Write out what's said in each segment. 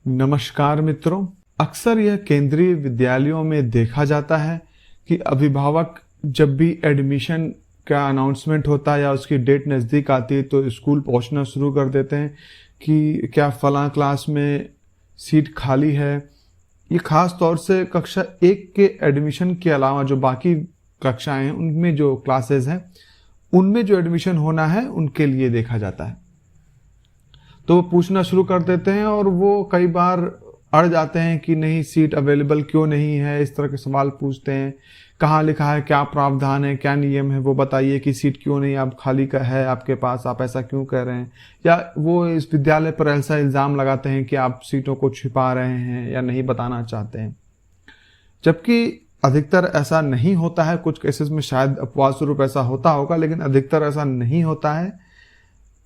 नमस्कार मित्रों, अक्सर यह केंद्रीय विद्यालयों में देखा जाता है कि अभिभावक जब भी एडमिशन का अनाउंसमेंट होता है या उसकी डेट नज़दीक आती है तो स्कूल पहुंचना शुरू कर देते हैं कि क्या फलां क्लास में सीट खाली है। ये खास तौर से कक्षा 1 के एडमिशन के अलावा जो बाकी कक्षाएं हैं उनमें जो क्लासेस हैं उनमें जो एडमिशन होना है उनके लिए देखा जाता है। तो वो पूछना शुरू कर देते हैं और वो कई बार अड़ जाते हैं कि नहीं सीट अवेलेबल क्यों नहीं है। इस तरह के सवाल पूछते हैं, कहाँ लिखा है, क्या प्रावधान है, क्या नियम है, वो बताइए कि सीट क्यों नहीं आप खाली का है आपके पास, आप ऐसा क्यों कह रहे हैं। या वो इस विद्यालय पर ऐसा इल्ज़ाम लगाते हैं कि आप सीटों को छिपा रहे हैं या नहीं बताना चाहते हैं, जबकि अधिकतर ऐसा नहीं होता है। कुछ केसेस में शायद अपवाद स्वरूप ऐसा होता होगा, लेकिन अधिकतर ऐसा नहीं होता है।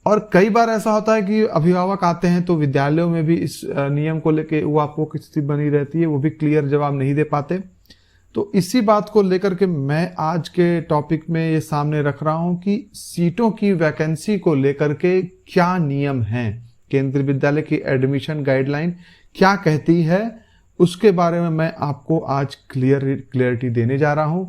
और कई बार ऐसा होता है कि अभिभावक आते हैं तो विद्यालयों में भी इस नियम को लेके वो आपको की स्थिति बनी रहती है, वो भी क्लियर जवाब नहीं दे पाते। तो इसी बात को लेकर के मैं आज के टॉपिक में ये सामने रख रहा हूं कि सीटों की वैकेंसी को लेकर के क्या नियम हैं, केंद्रीय विद्यालय की एडमिशन गाइडलाइन क्या कहती है, उसके बारे में मैं आपको आज क्लियरिटी देने जा रहा हूं।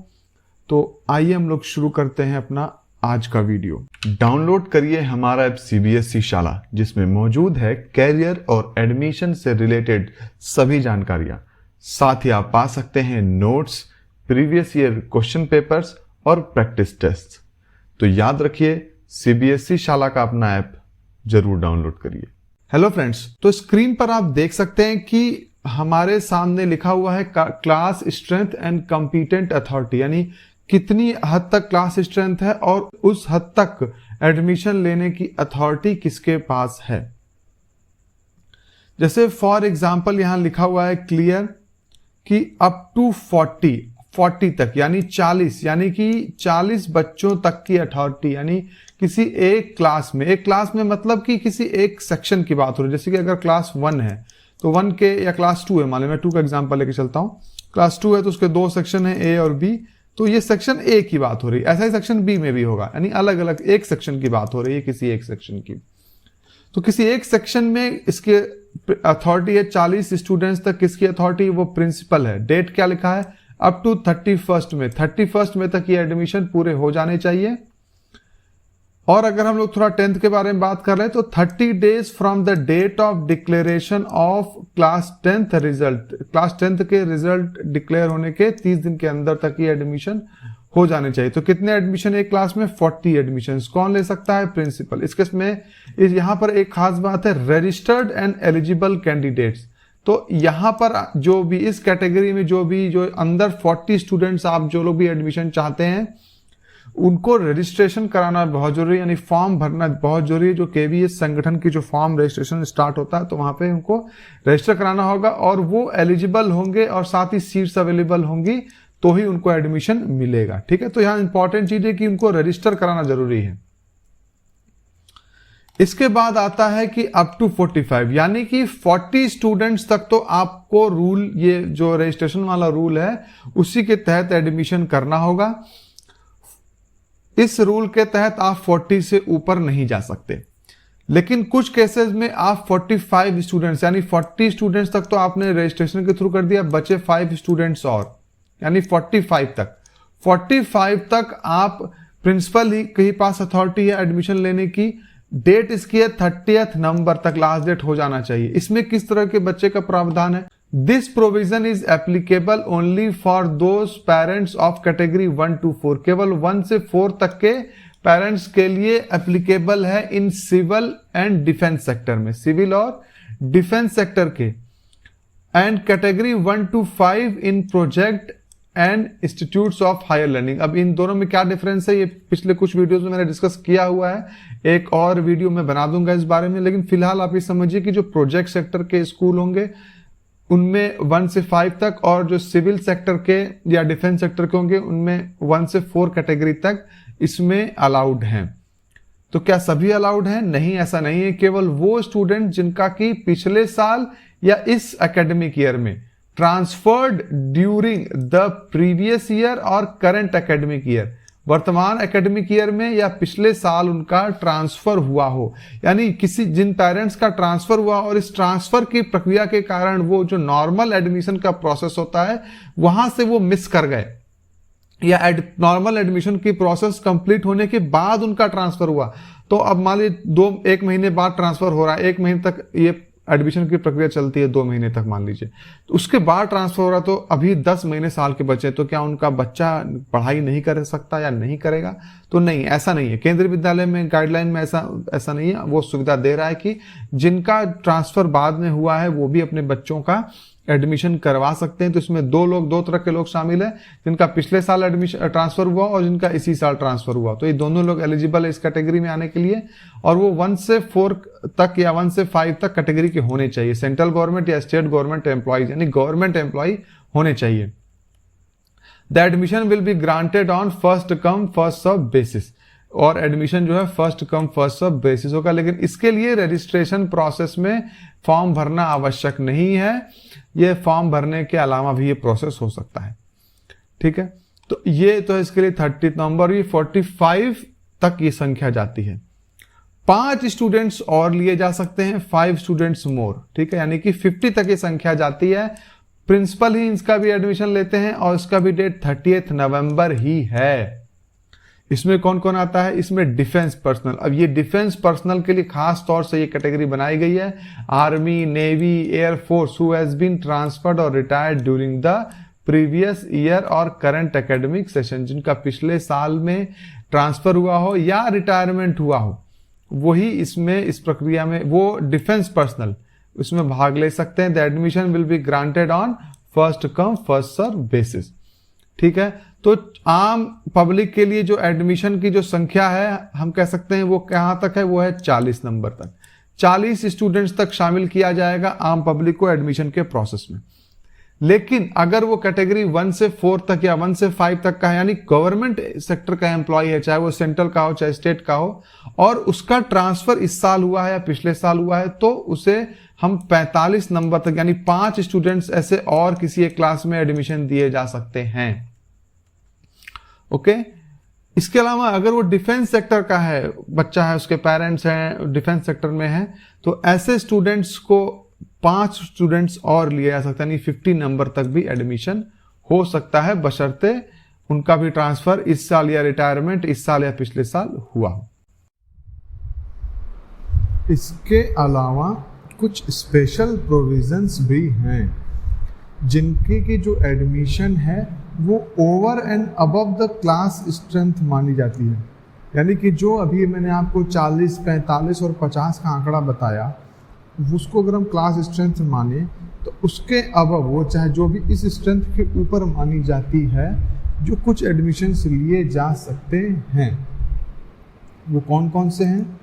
तो आइए हम लोग शुरू करते हैं अपना आज का वीडियो। डाउनलोड करिए हमारा ऐप सीबीएसई शाला, जिसमें मौजूद है कैरियर और एडमिशन से रिलेटेड सभी जानकारियां। साथ ही आप पा सकते हैं notes, previous year question papers और प्रैक्टिस टेस्ट। तो याद रखिए, सीबीएसई शाला का अपना ऐप जरूर डाउनलोड करिए। हेलो फ्रेंड्स, तो स्क्रीन पर आप देख सकते हैं कि हमारे सामने लिखा हुआ है class strength and competent authority, यानी कितनी हद तक क्लास स्ट्रेंथ है और उस हद तक एडमिशन लेने की अथॉरिटी किसके पास है। जैसे फॉर एग्जांपल यहां लिखा हुआ है क्लियर कि अप टू 40 तक, यानी 40, यानी कि 40 बच्चों तक की अथॉरिटी, यानी किसी एक क्लास में मतलब कि किसी एक सेक्शन की बात हो रही है। जैसे कि अगर क्लास 1 है तो 1 के, या क्लास 2 है, मान लो मैं 2 का एग्जांपल लेके चलता हूं। क्लास 2 है तो उसके 2 सेक्शन है, ए और बी, तो ये सेक्शन ए की बात हो रही है। ऐसा ही सेक्शन बी में भी होगा, यानी अलग अलग एक सेक्शन की बात हो रही है किसी एक सेक्शन की। तो किसी एक सेक्शन में इसके अथॉरिटी है 40 स्टूडेंट्स तक। किसकी अथॉरिटी? वो प्रिंसिपल है। डेट क्या लिखा है? अप टू 31 में तक ये एडमिशन पूरे हो जाने चाहिए। और अगर हम लोग थोड़ा 10th के बारे में बात कर रहे हैं तो 30 days from the date of declaration of class 10th result, class 10th के रिजल्ट डिक्लेयर होने के 30 दिन के अंदर तक ये एडमिशन हो जाने चाहिए। तो कितने एडमिशन एक क्लास में? 40 एडमिशन। कौन ले सकता है? प्रिंसिपल। इसके में यहां पर एक खास बात है, रजिस्टर्ड एंड एलिजिबल कैंडिडेट्स। तो यहां पर जो भी इस कैटेगरी में जो अंदर 40 स्टूडेंट्स, आप जो लोग भी एडमिशन चाहते हैं उनको रजिस्ट्रेशन कराना बहुत जरूरी है, यानी फॉर्म भरना बहुत जरूरी है। जो केवीएस संगठन की जो फॉर्म रजिस्ट्रेशन स्टार्ट होता है तो वहां पे उनको रजिस्टर कराना होगा और वो एलिजिबल होंगे और साथ ही सीट्स अवेलेबल होंगी तो ही उनको एडमिशन मिलेगा। ठीक है, तो यहां इंपॉर्टेंट चीज है कि उनको रजिस्टर कराना जरूरी है। इसके बाद आता है कि अप टू 45, यानी कि 40 स्टूडेंट्स तक तो आपको रूल, ये जो रजिस्ट्रेशन वाला रूल है उसी के तहत एडमिशन करना होगा। इस रूल के तहत आप 40 से ऊपर नहीं जा सकते, लेकिन कुछ केसेस में आप 45 स्टूडेंट्स, यानी 40 स्टूडेंट्स तक तो आपने रजिस्ट्रेशन के थ्रू कर दिया, बचे 5 स्टूडेंट्स और, यानी 45 तक आप प्रिंसिपल ही के पास अथॉरिटी है एडमिशन लेने की। डेट इसकी है 30 नवंबर तक लास्ट डेट हो जाना चाहिए। इसमें किस तरह के बच्चे का प्रावधान है? This provision is applicable only for those parents of category 1 to 4। केवल 1 से 4 तक के पेरेंट्स के लिए एप्लीकेबल है in civil and defence sector में, सिविल और डिफेंस सेक्टर के, and category 1 to 5 in project and institutes of higher learning. अब इन दोनों में क्या डिफरेंस है ये पिछले कुछ वीडियोस में मैंने डिस्कस किया हुआ है, एक और वीडियो में बना दूंगा इस बारे में। लेकिन फिलहाल आप ये समझिए कि जो प्रोजेक्ट सेक्टर के स्कूल होंगे उनमें 1 से 5 तक, और जो सिविल सेक्टर के या डिफेंस सेक्टर के होंगे उनमें 1 से 4 कैटेगरी तक इसमें अलाउड हैं। तो क्या सभी अलाउड हैं? नहीं, ऐसा नहीं है। केवल वो स्टूडेंट जिनका कि पिछले साल या इस एकेडमिक ईयर में transferred during the previous year or current academic year, वर्तमान एकेडमिक ईयर में या पिछले साल उनका ट्रांसफर हुआ हो, यानी किसी जिन पेरेंट्स का ट्रांसफर हुआ और इस ट्रांसफर की प्रक्रिया के कारण वो जो नॉर्मल एडमिशन का प्रोसेस होता है वहां से वो मिस कर गए, या नॉर्मल एडमिशन की प्रोसेस कंप्लीट होने के बाद उनका ट्रांसफर हुआ, तो अब मान लीजिए 1 महीने बाद ट्रांसफर हो रहा है, 1 महीने तक ये एडमिशन की प्रक्रिया चलती है, 2 महीने तक मान लीजिए, तो उसके बाद ट्रांसफर हो रहा, तो अभी 10 महीने साल के बचे, तो क्या उनका बच्चा पढ़ाई नहीं कर सकता या नहीं करेगा? तो नहीं, ऐसा नहीं है। केंद्रीय विद्यालय में गाइडलाइन में ऐसा नहीं है। वो सुविधा दे रहा है कि जिनका ट्रांसफर बाद में हुआ है वो भी अपने बच्चों का एडमिशन करवा सकते हैं। तो इसमें दो तरह के लोग शामिल हैं, जिनका पिछले साल एडमिशन ट्रांसफर हुआ और जिनका इसी साल ट्रांसफर हुआ, तो ये दोनों लोग एलिजिबल है इस कैटेगरी में आने के लिए। और वो 1 से 4 तक या 1 से 5 तक कैटेगरी के होने चाहिए, सेंट्रल गवर्नमेंट या स्टेट गवर्नमेंट एम्प्लॉइज, यानी गवर्नमेंट एम्प्लॉय होने चाहिए। The admission will be granted on first come first serve basis, और एडमिशन जो है first come first serve basis होगा। लेकिन इसके लिए रजिस्ट्रेशन प्रोसेस में फॉर्म भरना आवश्यक नहीं है, ये फॉर्म भरने के अलावा भी ये प्रोसेस हो सकता है। ठीक है, तो ये तो इसके लिए 30 नवंबर, ये 45 तक ये संख्या जाती है। 5 स्टूडेंट्स और लिए जा सकते हैं, 5 स्टूडेंट्स मोर। ठीक है, यानी कि 50 तक ये संख्या जाती है। प्रिंसिपल ही इसका भी एडमिशन लेते हैं और इसका भी डेट 30 नवंबर ही है। इसमें कौन कौन आता है? इसमें डिफेंस पर्सनल। अब ये डिफेंस पर्सनल के लिए खास तौर से ये कैटेगरी बनाई गई है। Army, navy, air force who has been transferred or retired during the previous year or current academic session, जिनका पिछले साल में ट्रांसफर हुआ हो या रिटायरमेंट हुआ हो, वही इसमें इस प्रक्रिया में वो डिफेंस पर्सनल इसमें भाग ले सकते हैं। The admission will be granted on first come first serve basis. ठीक है, तो आम पब्लिक के लिए जो एडमिशन की जो संख्या है हम कह सकते हैं वो कहां तक है? वो है 40 नंबर तक। 40 स्टूडेंट्स तक शामिल किया जाएगा आम पब्लिक को एडमिशन के प्रोसेस में। लेकिन अगर वो कैटेगरी 1 से 4 तक या 1 से 5 तक का है, यानी गवर्नमेंट सेक्टर का एम्प्लॉय है, चाहे वो सेंट्रल का हो चाहे स्टेट का हो, और उसका ट्रांसफर इस साल हुआ है या पिछले साल हुआ है, तो उसे हम 45 नंबर तक यानी 5 स्टूडेंट्स ऐसे और किसी एक क्लास में एडमिशन दिए जा सकते हैं। ओके, इसके अलावा अगर वो डिफेंस सेक्टर का है, बच्चा है, उसके पेरेंट्स हैं डिफेंस सेक्टर में हैं, तो ऐसे स्टूडेंट्स को 5 स्टूडेंट्स और लिए जा सकता है, यानी 50 नंबर तक भी एडमिशन हो सकता है, बशर्ते उनका भी ट्रांसफर इस साल या रिटायरमेंट इस साल या पिछले साल हुआ हो। इसके अलावा कुछ स्पेशल प्रोविजंस भी हैं, जिनकी की जो एडमिशन है वो over and above the class strength मानी जाती है। यानी कि जो अभी मैंने आपको 40, 45 और 50 का आंकड़ा बताया, उसको अगर हम क्लास स्ट्रेंथ माने तो उसके अबव वो चाहे जो भी इस स्ट्रेंथ के ऊपर मानी जाती है, जो कुछ एडमिशन्स लिए जा सकते हैं। वो कौन कौन से हैं?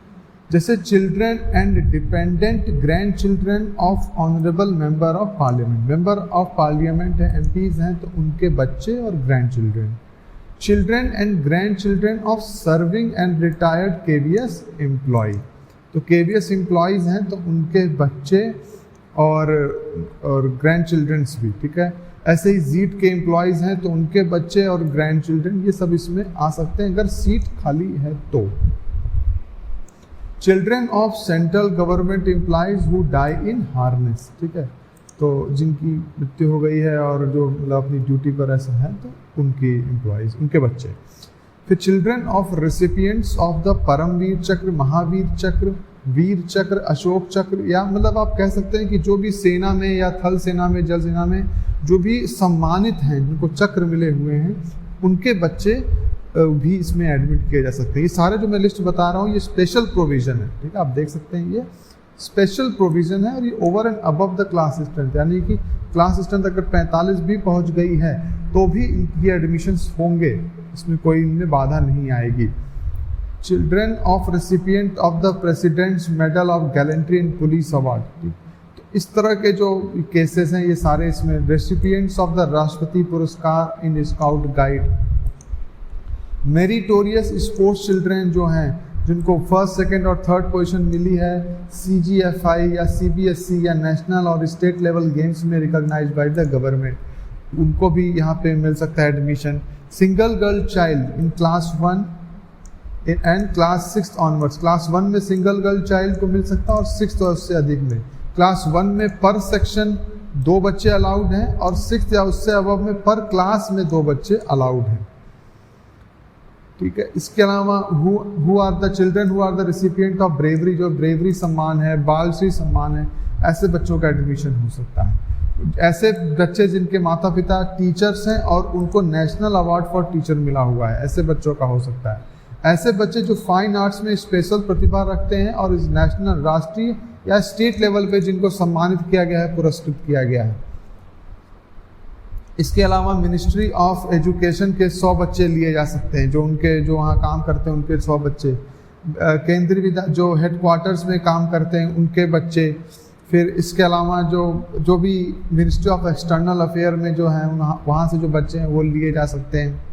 जैसे children and dependent grandchildren of honourable member of parliament. Member of parliament है, एमपीज हैं, तो उनके बच्चे और grandchildren. Children and grandchildren of serving and retired KVS employee, तो केवीएस एम्प्लॉयज हैं तो उनके बच्चे और ग्रैंड चिल्ड्रंस भी। ठीक है, ऐसे ही जीट के एम्प्लॉयज हैं तो उनके बच्चे और ग्रैंड चिल्ड्रन, ये सब इसमें आ सकते हैं अगर सीट खाली है तो। Children of central government employees who die in harness. ठीक है, तो जिनकी मृत्यु हो गई है और जो मतलब अपनी ड्यूटी पर ऐसा है, तो उनकी एम्प्लॉयज, उनके बच्चे। फिर children of recipients of the Paramvir Chakra, Mahavir चक्र, वीर चक्र, अशोक चक्र, या मतलब आप कह सकते हैं कि जो भी सेना में या थल सेना में, जल सेना में जो भी सम्मानित हैं, जिनको चक्र मिले हुए हैं, उनके बच्चे भी इसमें एडमिट किए जा सकते हैं। ये सारे जो मैं लिस्ट बता रहा हूँ ये स्पेशल प्रोविजन है। ठीक है, आप देख सकते हैं ये स्पेशल प्रोविजन है, और ये over and above the class strength, यानी कि क्लास स्ट्रेंथ अगर 45 भी पहुंच गई है तो भी इनकी एडमिशन्स होंगे, इसमें कोई इनमें बाधा नहीं आएगी। Children of recipient of the president's medal of gallantry and police award, तो इस तरह के जो केसेस हैं ये सारे इसमें। रेसिपिएंट्स ऑफ द राष्ट्रपति पुरस्कार in scout guide. Meritorious sports children जो हैं, जिनको फर्स्ट, सेकंड और थर्ड पोजीशन मिली है CGFI या CBSE या नेशनल और स्टेट लेवल गेम्स में रिकॉग्नाइज्ड बाय द गवर्नमेंट, उनको भी यहाँ पे मिल सकता है admission. Single girl child in class 1 and class 6 onwards, class 1 में सिंगल गर्ल चाइल्ड को मिल सकता है और 6 और उससे अधिक में। क्लास 1 में पर सेक्शन 2 बच्चे अलाउड हैं और 6 या उससे अबव में पर क्लास में 2 बच्चे अलाउड हैं। ठीक है, इसके अलावा who are the children who are the recipient of bravery, जो ब्रेवरी सम्मान है, बाल श्री सम्मान है, ऐसे बच्चों का एडमिशन हो सकता है। ऐसे बच्चे जिनके माता पिता टीचर्स हैं और उनको नेशनल अवार्ड फॉर टीचर मिला हुआ है, ऐसे बच्चों का हो सकता है। ऐसे बच्चे जो फाइन आर्ट्स में स्पेशल प्रतिभा रखते हैं और इस नेशनल, राष्ट्रीय या स्टेट लेवल पे जिनको सम्मानित किया गया है, पुरस्कृत किया गया है। इसके अलावा मिनिस्ट्री ऑफ एजुकेशन के 100 बच्चे लिए जा सकते हैं, जो वहाँ काम करते हैं उनके 100 बच्चे, केंद्रीय जो हेडक्वार्टर्स में काम करते हैं उनके बच्चे, फिर इसके अलावा जो भी मिनिस्ट्री ऑफ एक्सटर्नल अफेयर में जो है वहाँ से जो बच्चे हैं वो लिए जा सकते हैं।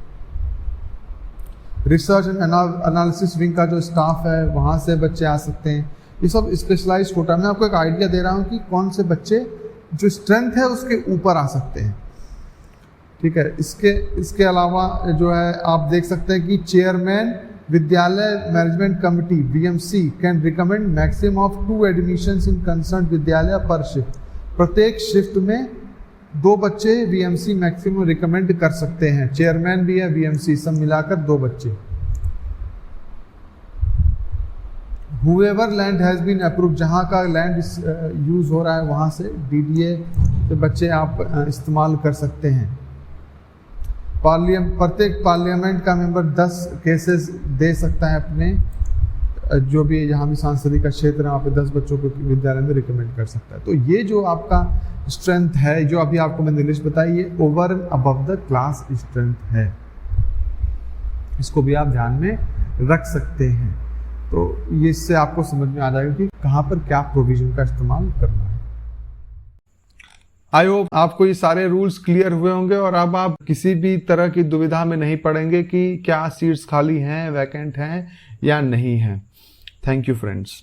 रिसर्च एंड एनालिसिस विंग का जो स्टाफ है वहाँ से बच्चे आ सकते हैं। ये सब स्पेशलाइज कोटा। मैं आपको एक आइडिया दे रहा हूँ कि कौन से बच्चे जो स्ट्रेंथ है उसके ऊपर आ सकते हैं। ठीक है, इसके अलावा जो है आप देख सकते हैं कि चेयरमैन विद्यालय management committee BMC can recommend maximum of 2 admissions in concern विद्यालय पर शिफ्ट। प्रत्येक शिफ्ट में 2 बच्चे BMC मैक्सिमम रिकमेंड कर सकते हैं। चेयरमैन भी है, BMC, सब मिलाकर 2 बच्चे। Whoever land has been approved, जहाँ का लैंड यूज हो रहा है वहाँ से DDA के बच्चे आप इस्तेमाल कर सकते हैं। प्रत्येक पार्लियामेंट का मेंबर 10 केसेस दे सकता है अपने जो भी जहाँ भी सांसदीय का क्षेत्र है वहाँ पे 10 बच्चों को विद्यालय में रिकमेंड कर सकता है। तो ये जो आपका स्ट्रेंथ है, जो अभी आपको मैंने लिस्ट बताई, ये over and above the class strength है। इसको भी आप ध्यान में रख सकते हैं। तो ये इससे आपको समझ में आ जाएगा कि कहाँ पर क्या प्रोविजन का इस्तेमाल करना है। आई होप आपको ये सारे रूल्स क्लियर हुए होंगे और अब आप किसी भी तरह की दुविधा में नहीं पड़ेंगे कि क्या सीट्स खाली हैं, वैकेंट हैं या नहीं हैं। Thank you friends.